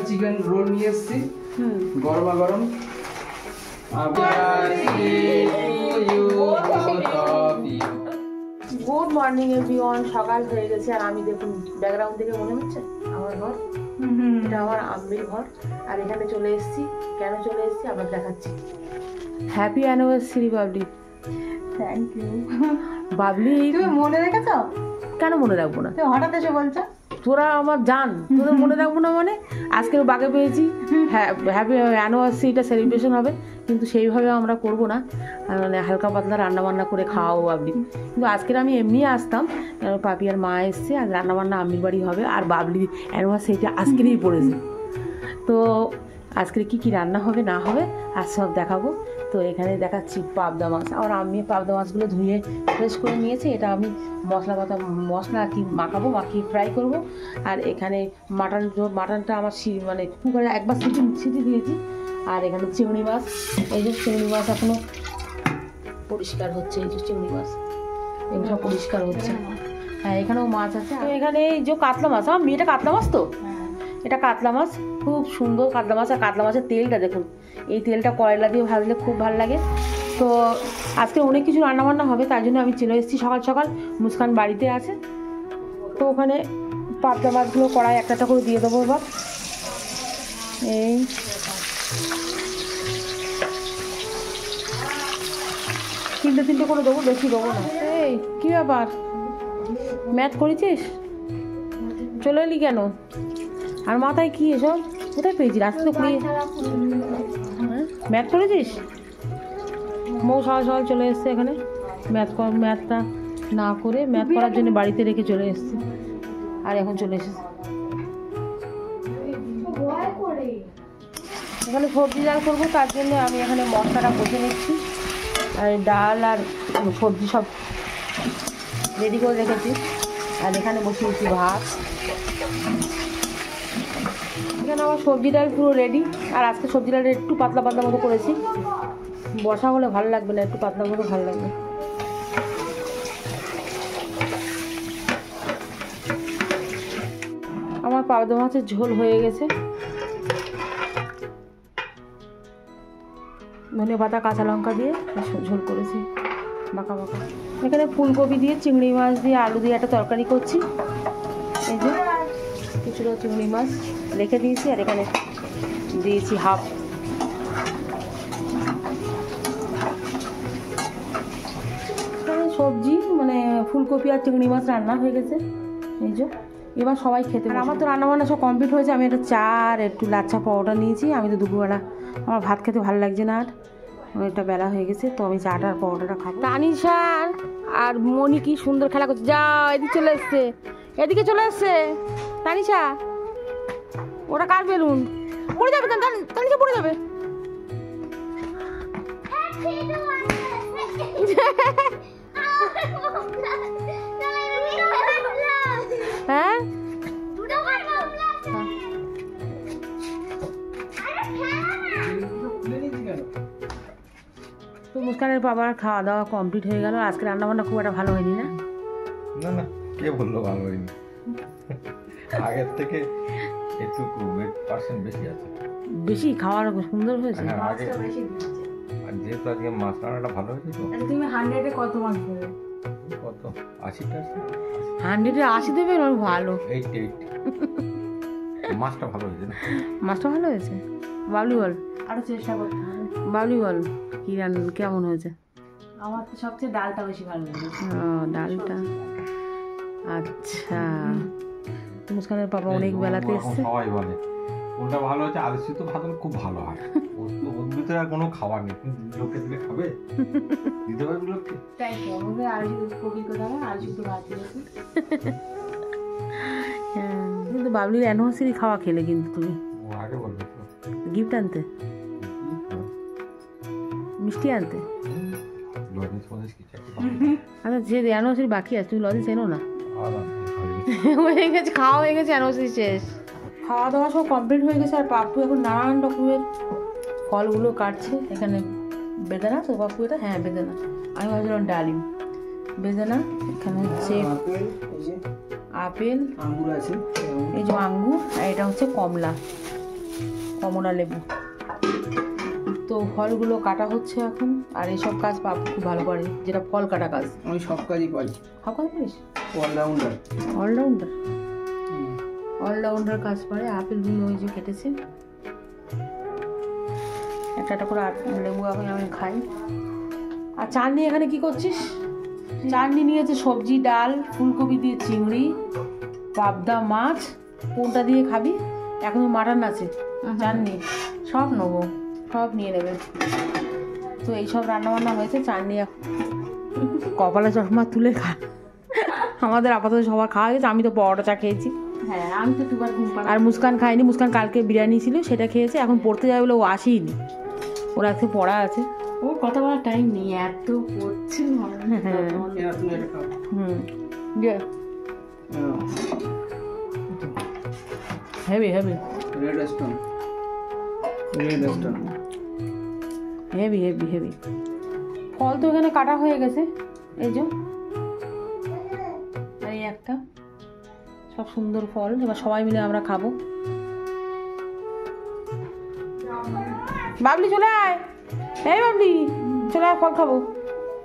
Chicken roll নিয়ে এসেছি গরমা গরম। Good morning everyone. সকাল হয়ে গেছে আর আমি দেখুন ব্যাকগ্রাউন্ড থেকে মনে হচ্ছে আমার ঘর, এটা আমার আম্মির ঘর। আর এখানে চলে এসেছি, কেন চলে এসেছি আবার দেখাচ্ছি। Happy anniversary Babli. Thank you Babli, তুমি মনে রেখেছো? কেন মনে রাখবো না? তুমি হঠাৎ এসে বলছো তোরা আমার জান, তোদের মনে রাখবো না মানে? আজকের বাগে পেয়েছি, হ্যাপি অ্যানিভার্সারিটা সেলিব্রেশন হবে, কিন্তু সেইভাবে আমরা করবো না, মানে হালকা পাতলা রান্নাবান্না করে খাওয়াবো বাবলি। কিন্তু আজকের আমি এমনি আসতাম, পাপি আর মা এসছে, আর রান্নাবান্না আম্মির বাড়ি হবে, আর বাবলি অ্যানিভার্সারিটা আজকেরই পড়েছে। তো আজকে কি কি রান্না হবে না হবে আর সব দেখাবো। তো এখানে দেখাচ্ছি পাবদা মাছ। আর আমি পাবদা মাছগুলো ধুয়ে ফ্রেশ করে নিয়েছি। এটা আমি মশলা কি মাখাবো, মাখিয়ে ফ্রাই করব। আর এখানে মাটনটা আমার মানে কুকারে একবার সিটি দিয়েছি। আর এখানে চিংড়ি মাছ, এই যে চিংড়ি মাছ এখনো পরিষ্কার হচ্ছে, এই যে চিংড়ি মাছ এগুলো সব পরিষ্কার হচ্ছে। হ্যাঁ, এখানেও মাছ আছে। এখানে এই যে কাতলা মাছ, আমার মেয়েটা কাতলা মাছ, তো এটা কাতলা মাছ, খুব সুন্দর কাতলা মাছ। আর কাতলা মাছের তেলটা দেখুন, এই তেলটা কয়লা দিয়ে ভাজলে খুব ভালো লাগে। তো আজকে অনেক কিছু রান্নাবান্না হবে, তাই জন্য আমি চলে এসেছি সকাল সকাল। মুস্কান বাড়িতে আছে, তো ওখানে পাবদা মাছগুলো কড়াই একটা করে দিয়ে দেবো এবার। এই তিনটে করে দেবো, বেশি দেবো না। এই কী ব্যাপার, ম্যাথ করেছিস? চলে এলি কেন? আর মাথায় কি এসব কোথায় পেয়েছি? রাস্তা তো কুড়িয়ে ম্যাথ করেছিস? মৌ সকাল সকাল চলে এসছে এখানে ম্যাথটা না করে, ম্যাথ করার জন্য বাড়িতে রেখে চলে এসছে, আর এখন চলে এসেছে। এখানে সবজি ডাল করবো, তার জন্য আমি এখানে মশলাটা কষে নিচ্ছি। আর ডাল আর সবজি সব রেডি করে রেখেছি। আর এখানে বসিয়েছি ভাত। এখানে আমার সবজি ডাল পুরো রেডি। আর আজকে সবজি ডালটা একটু পাতলা পাতলা মতো করেছি, বসা হলে ভালো লাগবে না, একটু পাতলা মতো ভালো লাগবে। আমার পাবদা মাছের ঝোল হয়ে গেছে, ধনে পাতা কাঁচা লঙ্কা দিয়ে ঝোল করেছি বাঁকা বাঁকা। এখানে ফুলকপি দিয়ে চিংড়ি মাছ দিয়ে আলু দিয়ে একটা তরকারি করছি। এই যে কিছুটা চিংড়ি মাছ রেখে দিয়েছি, আর এখানে দিয়েছি হাফ। সবজি মানে ফুলকপি আর চিংড়ি মাছ রান্না হয়ে গেছে। এই যে এবার সবাই খেতে। আর আমার তো রান্নাবান্না সব কমপ্লিট হয়েছে। আমি একটা চা আর একটু লাচ্ছা পাউডার নিয়েছি। আমি তো দুপুরবেলা আমার ভাত খেতে ভালো লাগছে না, আর একটা বেলা হয়ে গেছে, তো আমি চাটা আর পাউডারটা খাবো। তানিশা আর মনি কি সুন্দর খেলা করছে। যাও, এদিকে চলে এসছে, এদিকে চলে এসছে তানিশা। ওটা কার বেলুন? পড়ে যাবে, তানিশা পড়ে যাবে। হ্যাঁ, তো মুস্কানের বাবার খাওয়া দাওয়া কমপ্লিট হয়ে গেল। আজকে রান্নাবান্না খুব একটা ভালো হয়নি না? না না, কে বললো ভালো হয়নি? আগের থেকে একটু পার্সেন্ট বেশি আছে। বেশি খাওয়ার সুন্দর হয়েছে। হ্যাঁ, আগে আর যেহেতু আজকে মাছ রান্নাটা ভালো হয়েছে। তো তুমি 100-এ কত মাছ দেবে? কত 80টা? 100-এ 80 দেবে? ভালো, 80 মাছটা ভালো হয়েছে না? মাছটা ভালো হয়েছে। বাবলি বল, আরো চেষ্টা করতে হবে। বাবলি বল কি কেমন হয়েছে? আমার তো সবচেয়ে ডালটা বেশি ভালো লেগেছে। ডালটা আচ্ছা। মুস্কানের বাবা অনেক বেলাতে এসছে। সবাই বলে কোনটা ভালো হয়েছে। আলু সিদ্ধ ভাত হলে খুব ভালো হয়। ওর ভিতরে আর কোনো খাবার নেই, কিন্তু লোকে দিলে খাবে, দিতে পারবে লোককে। তাই তো আমাদের আলু কপি করে আলু সিদ্ধ ভাত দিয়েছি। কিন্তু বাবলির অ্যানিভার্সারি খাওয়া খেলে কিন্তু তুমি আগে বলবে গিফট আনতে, মিষ্টি আনতে। আচ্ছা, যে অ্যানিভার্সারি বাকি আছে তুমি লজেন্স এনো না? হয়ে গেছে, খাওয়া হয়ে গেছে, অ্যানিভার্সারি শেষ। খাওয়া দাওয়া সব কমপ্লিট হয়ে গেছে। আর পাপ্পু এখন নানান রকমের ফলগুলো কাটছে। এখানে বেদানা তো পাপ্পু, এটা হ্যাঁ বেদানা, আমি ভাবছিলাম ডালিম। বেদানা, এখানে হচ্ছে আপেল, আঙ্গুর আছে। এই যে আঙ্গুর, আর এটা হচ্ছে কমলা লেবু। তো ফলগুলো কাটা হচ্ছে এখন। আর এইসব কাজ পাবো খুব ভালো পারে, যেটা ফল কাটা কাজ। আমি সব কাজই পারি, সব কাজ পারিস? অলরাউন্ডার। অলরাউন্ডার কাজ পারে। আপেলগুলো ওই যে কেটেছে, একটা করে লেবু আমি খাই। আর চাটনি এখানে কি করছিস? চাটনি নিয়েছে সবজি, ডাল, ফুলকপি দিয়ে চিংড়ি, পাবদা মাছ। কোনটা দিয়ে খাবি? এখন মাটন আছে, চাটনি সব নেবো, সব নিয়ে নেবে। তো এইসব রান্নাবান্না হয়েছে। চাটনি কপালে চশমা তুলে খা। আমাদের আপাতত সবার খাওয়া হয়েছে। আমি তো পরোটা চা খেয়েছি। হ্যাঁ, আমি তো দুবার ঘুম পাড়া। আর মুস্কান খায়নি। মুস্কান কালকে বিরিয়ানি ছিল, সেটা খেয়েছে। এখন পড়তে যাবে বলে ও আসেইনি, ওর আজকে পড়া আছে। ওর কথা বলার টাইম নেই, এত পড়ছে। তুমি এটা খাও। Heavy red stone. হেভি। ফল তো এখানে কাটা হয়ে গেছে, এই যে। আর এই একটা, সব সুন্দর ফল। এবার সবাই মিলে আমরা খাবো। বাবলি চলে আয়, এই বাবলি চলে আয়, ফল খাবো।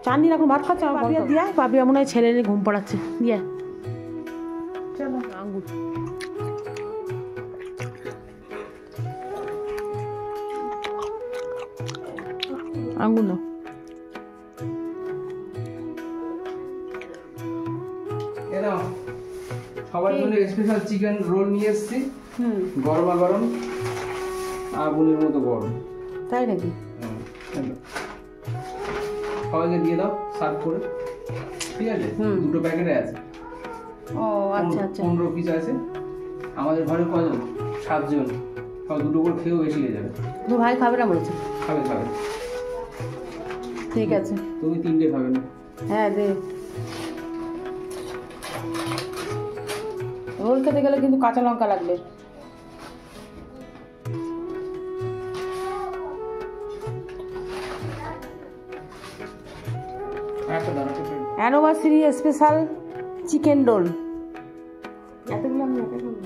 চাননি এখন ভাত খাচ্ছে। আমার বাবলি দিয়া, বাবলি মনে হয় ছেলে ঘুম পাড়াচ্ছে। দিয়ে চলো আঙ্গুর। আঙ্গুর না, এনাও সবার জন্য স্পেশাল চিকেন রোল নিয়ে এসেছি। গরমা গরম, আগুনের মতো গরম। তাই নাকি? সবাইকে দিয়ে দাও সার্ভ করে, ঠিক আছে? দুটো প্যাকেটে আছে। ও আচ্ছা। 15 পিস আছে। আমাদের ঘরে কজন? 7 জন। সব দুটো করে খেয়েও বেশি হয়ে যাবে। তো ভাই খাবে না বলেছে? খাবে। ঠিক আছে, তুমি 3টে খাবে না? হ্যাঁ দে। রোল খেতে গেলে কিন্তু কাঁচা লঙ্কা লাগবে। Anniversary special chicken roll. এতগুলো আমি একা খাবো।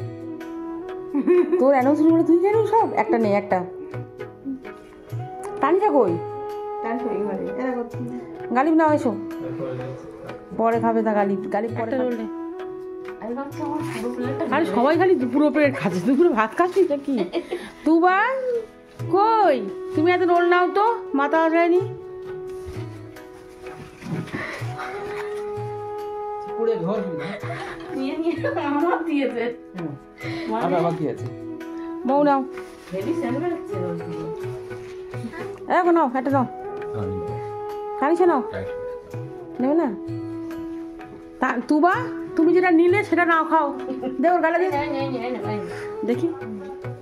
তোর অ্যানিভার্সারি বলে তুই জানিস সব? একটা নেই, একটা টানিটা কই? তার সই ঘরে এরা করতে গালিব না এসো, পরে খাবে। তা গালিব পরে রোল নে। আমি ভাবছি আমার পুরো প্লেটটা আরে সবাই খালি দুপুরে প্লেট খাচ্ছে, দুপুরে ভাত খাচ্ছিস নাকি? তুবা কই? তুমি এত রোল নাও তো, মাথা আসায়নি। পুরো ঘর নিয়ে আমার দিয়েছে। আবার কি আছে? বউ নাও, হেভি স্যান্ডউইচ আছে রোলগুলো। এখন নাও, একটা নাও, কানিসে নাও, নেবে না? তুবা তুমি যেটা নিলে সেটা নাও, খাও। দে ওর গালে দে, দেখি।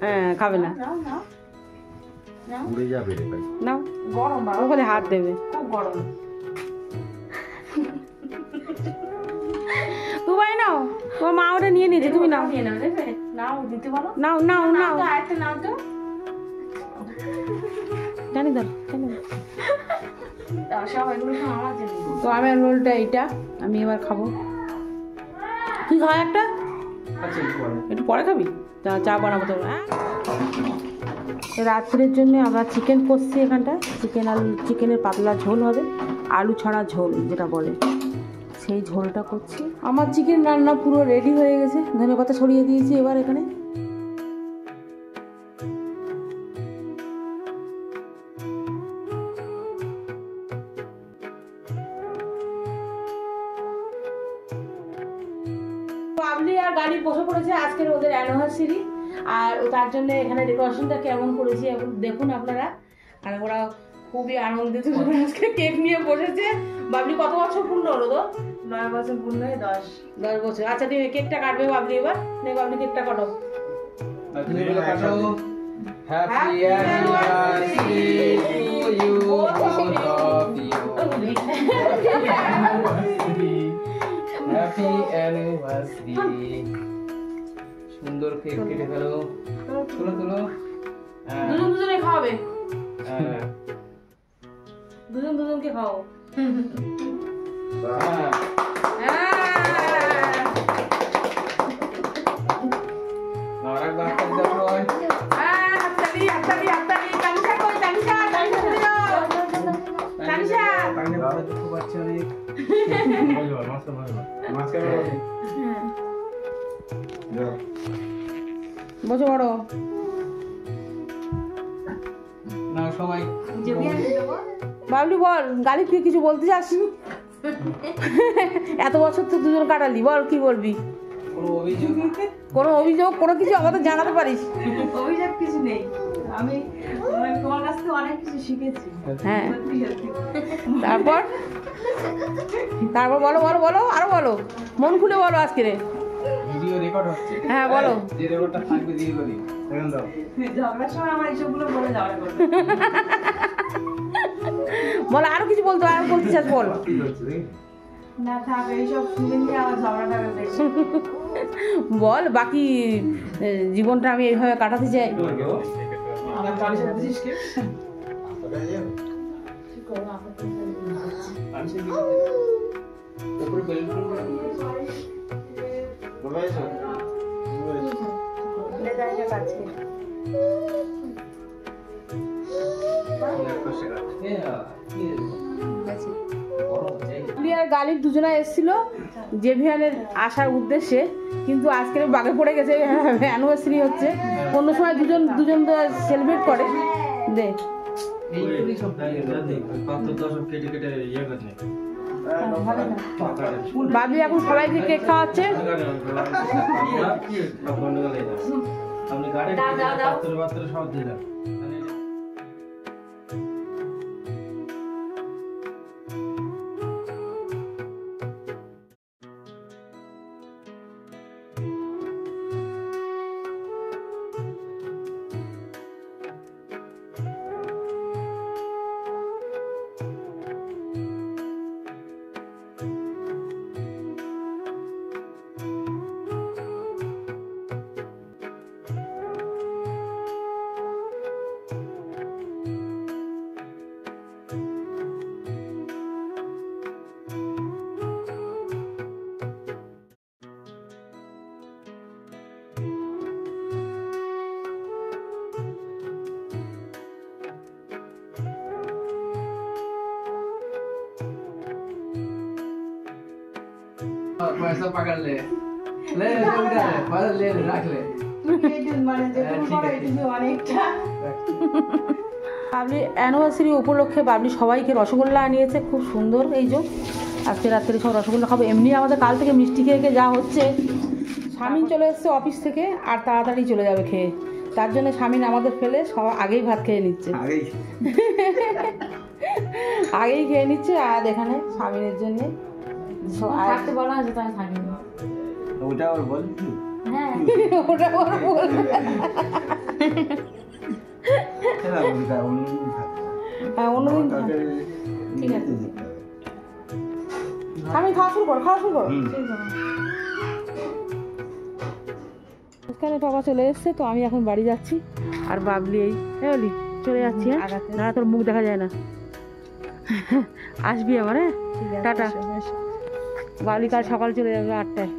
হ্যাঁ খাবে না, উড়ে যাবে রে ভাই। নাও। গরম বাবা, ওখানে হাত দেবে, খুব গরম। তুবাই নাও, তোমার মা ওটা নিয়ে নিয়েছে, তুমি নাও। নিয়ে নাও, দেবে? নাও, দিতে বলো। নাও নাও নাও, তো আরেকটা নাও তো। জানি ধর, জানি। সব এগুলো সব আমার জন্য। তো আমি রোলটা এইটা আমি এবার খাবো। তুই খা একটা, আচ্ছা একটু পরে। একটু পরে খাবি? চা বানাবো তো। রাত্রের জন্য আমরা চিকেন কষছি এখানটা। চিকেনের পাতলা ঝোল হবে, আলু ছাড়া ঝোল যেটা বলে, সেই ঝোলটা করছি। আমার চিকেন রান্না পুরো রেডি হয়ে গেছে। ধনেপাতা ছড়িয়ে দিয়েছি এবার এখানে। বাবলি আর গাড়ি বসে পড়েছে, আজকের ওদের অ্যানিভার্সারি। আর তার জন্য এখানে ডেকোরেশনটা কেমন করেছি এখন দেখুন আপনারা। আর ওরা খুবই আনন্দিত, আজকে কেক নিয়ে বসেছে। বাবলি কত বছর পূর্ণ হলো তো? 9 বছর পূর্ণ হয়ে 10 বছর। আচ্ছা তুমি কেকটা কাটবে বাবলি এবার। নে বাবলি কেকটা কাটো। তুমি বলে কাটো। Happy anniversary to you, both of you. Happy anniversary. সুন্দর কেক কেটে ফেলো। তোলো। দুজনে খাওয়াবে, হ্যাঁ। দুজনকে খাও। হ্যাঁ। বসে বড় না সবাই বাবলি বল গালিব তুই কিছু বলতে চাস? এত বছর তো দুজন কাটালি, বল কি বলবি? কোনো অভিযোগ কোনো অভিযোগ কোনো কিছু আমাদের জানাতে পারিস? অভিযোগ কিছু নেই, আমি তোমার কাছ থেকে অনেক কিছু শিখেছি। হ্যাঁ, তারপর তারপর বলো বলো বলো আরো বলো, মন খুলে বলো আজকে রে। ভিডিও রেকর্ড হচ্ছে। হ্যাঁ বলো। যে রেকর্ডটা থাকবে দিয়ে করি এখন দাও। ঝগড়ার সময় আমার এইসবগুলো বলে ঝগড়া করবে। বলো আরো কিছু বলতো, আরো বলতে চাস বল। না থাক, এইসব শুনে নিয়ে আবার ঝগড়াটা বেশি। বল বাকি জীবনটা আমি এইভাবে কাটাতে চাই। আমার কালি সাথে দিছিস কে? উপরে বেলুন করে আর গালিব দুজনা এসেছিল জেভিয়ানের আসার উদ্দেশ্যে, কিন্তু আজকে বাগে পড়ে গেছে, অ্যানিভার্সারি হচ্ছে, অন্য সময় দুজন দুজন তো সেলিব্রেট করে। দে এইগুলি সব বাবলি এখন সবাইকে কেক খাওয়াচ্ছে। আপনি গাড়ি পাত্রে পাত্রে সব দিলেন। पैसा पकड़ ले ले ले रख ले মানে যেটুকু করো এটুকু অনেকটা। বাবলি অ্যানিভার্সারি উপলক্ষে বাবলি সবাইকে রসগোল্লা আনিয়েছে, খুব সুন্দর। এই যে আজকে রাত্রে সব রসগোল্লা খাবো। এমনি আমাদের কাল থেকে মিষ্টি খেয়ে খেয়ে যা হচ্ছে, স্বামীন চলে এসছে অফিস থেকে আর তাড়াতাড়ি চলে যাবে খেয়ে, তার জন্য স্বামীন আমাদের ফেলে সব আগেই ভাত খেয়ে নিচ্ছে, আগেই খেয়ে নিচ্ছে। আর এখানে স্বামীনের জন্য থাকতে বলা আছে তাই থাকি। ওটা ওর বল হ্যাঁ ওটা বড় বল। হ্যাঁ অন্যদিন ঠিক আছে। আমি খাওয়া শুরু কর, খাওয়া শুরু কর। এখানে বাবা চলে এসছে, তো আমি এখন বাড়ি যাচ্ছি। আর বাবলি এই বলি চলে যাচ্ছি। হ্যাঁ না, তোর মুখ দেখা যায় না। আসবি আমার। হ্যাঁ টাটা। বাবলি কাল সকাল চলে যাবে 8টায়।